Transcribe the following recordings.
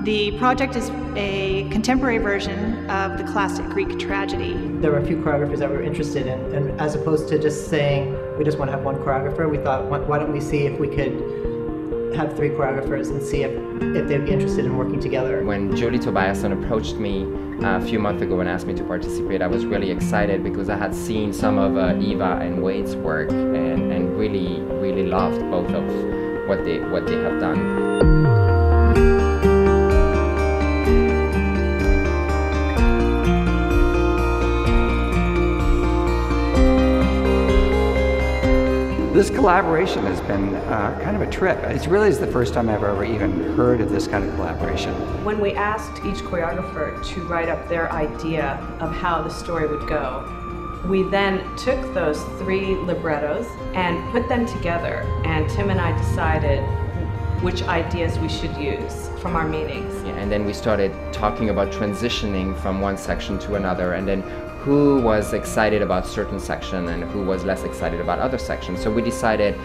The project is a contemporary version of the classic Greek tragedy. There were a few choreographers that we were interested in, and as opposed to just saying we just want to have one choreographer, we thought, why don't we see if we could have 3 choreographers and see if they'd be interested in working together. When Julie Tobiason approached me a few months ago and asked me to participate, I was really excited because I had seen some of Eva and Wade's work and really loved both of what they have done. This collaboration has been kind of a trip. It really is the first time I've ever even heard of this kind of collaboration. When we asked each choreographer to write up their idea of how the story would go, we then took those 3 librettos and put them together, and Tim and I decided which ideas we should use from our meetings. Yeah, and then we started talking about transitioning from one section to another, and then who was excited about certain section and who was less excited about other sections. So we decided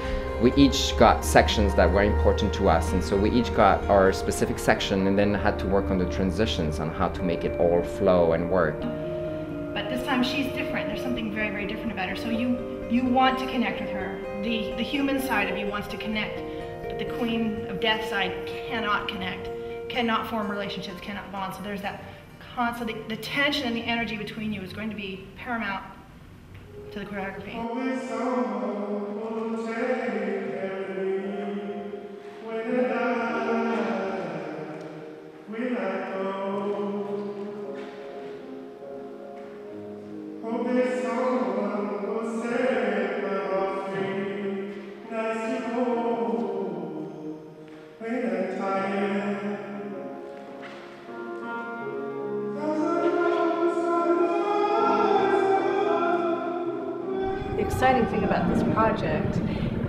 we each got sections that were important to us, and so we each got our specific section and then had to work on the transitions on how to make it all flow and work. But this time she's different. There's something very, very different about her. So you want to connect with her. The human side of you wants to connect, but the Queen of Death side cannot connect, cannot form relationships, cannot bond. So there's that constant, the tension and the energy between you is going to be paramount to the choreography. The exciting thing about this project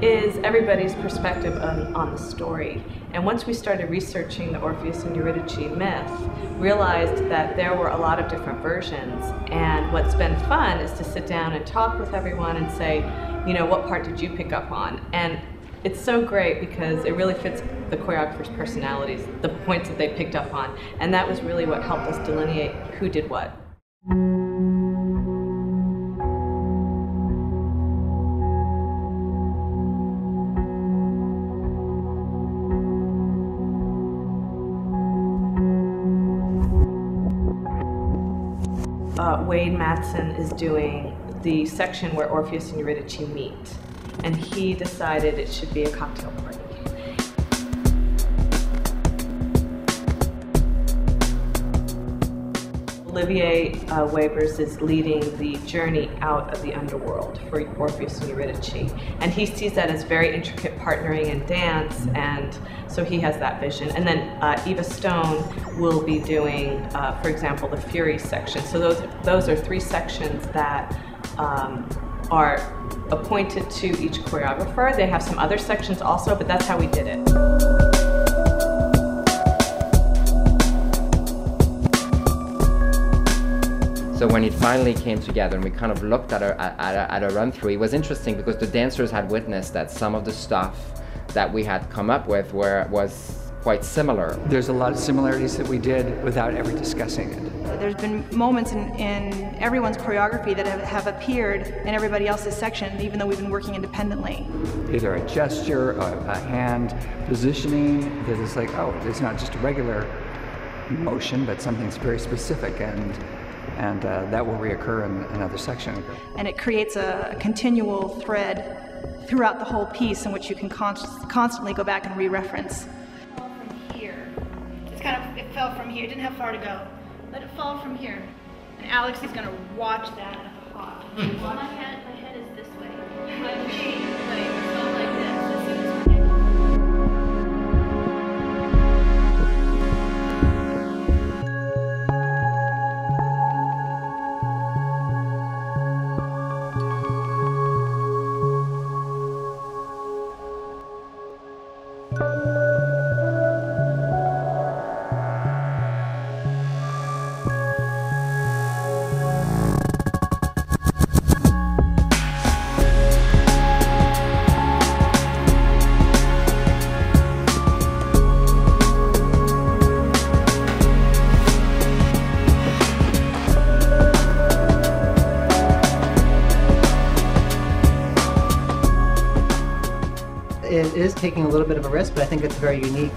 is everybody's perspective on the story. And once we started researching the Orpheus and Eurydice myth, realized that there were a lot of different versions. And what's been fun is to sit down and talk with everyone and say, you know, what part did you pick up on? And it's so great because it really fits the choreographers' personalities, the points that they picked up on. And that was really what helped us delineate who did what. Wade Matson is doing the section where Orpheus and Eurydice meet, and he decided it should be a cocktail party. Olivier Webers is leading the journey out of the underworld for Orpheus and Eurydice, and he sees that as very intricate partnering and dance, and so he has that vision. And then Eva Stone will be doing, for example, the Fury section. So those are 3 sections that are appointed to each choreographer. They have some other sections also, but that's how we did it. So when it finally came together and we kind of looked at a run-through, it was interesting because the dancers had witnessed that some of the stuff that we had come up with was quite similar. There's a lot of similarities that we did without ever discussing it. There's been moments in everyone's choreography that have appeared in everybody else's section, even though we've been working independently. Either a gesture, a hand positioning that is like, oh, it's not just a regular motion, but something's very specific, and that will reoccur in another section. And it creates a continual thread throughout the whole piece in which you can constantly go back and re-reference. From here, it fell from here. It didn't have far to go. Let it fall from here. And Alex is going to watch that at the hop. Well, my head is this way. My feet go like this. taking a little bit of a risk, but I think it's very unique.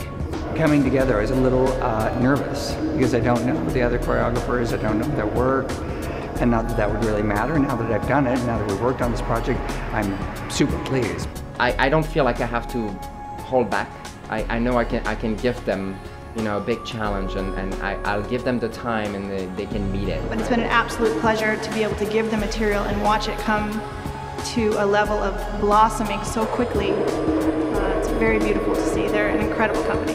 Coming together, I was a little nervous because I don't know the other choreographers, I don't know their work, and not that that would really matter. Now that I've done it, now that we've worked on this project, I'm super pleased. I don't feel like I have to hold back. I know I can give them, you know, a big challenge, and I'll give them the time, and they can meet it. But it's been an absolute pleasure to be able to give the material and watch it come to a level of blossoming so quickly. It's very beautiful to see. They're an incredible company.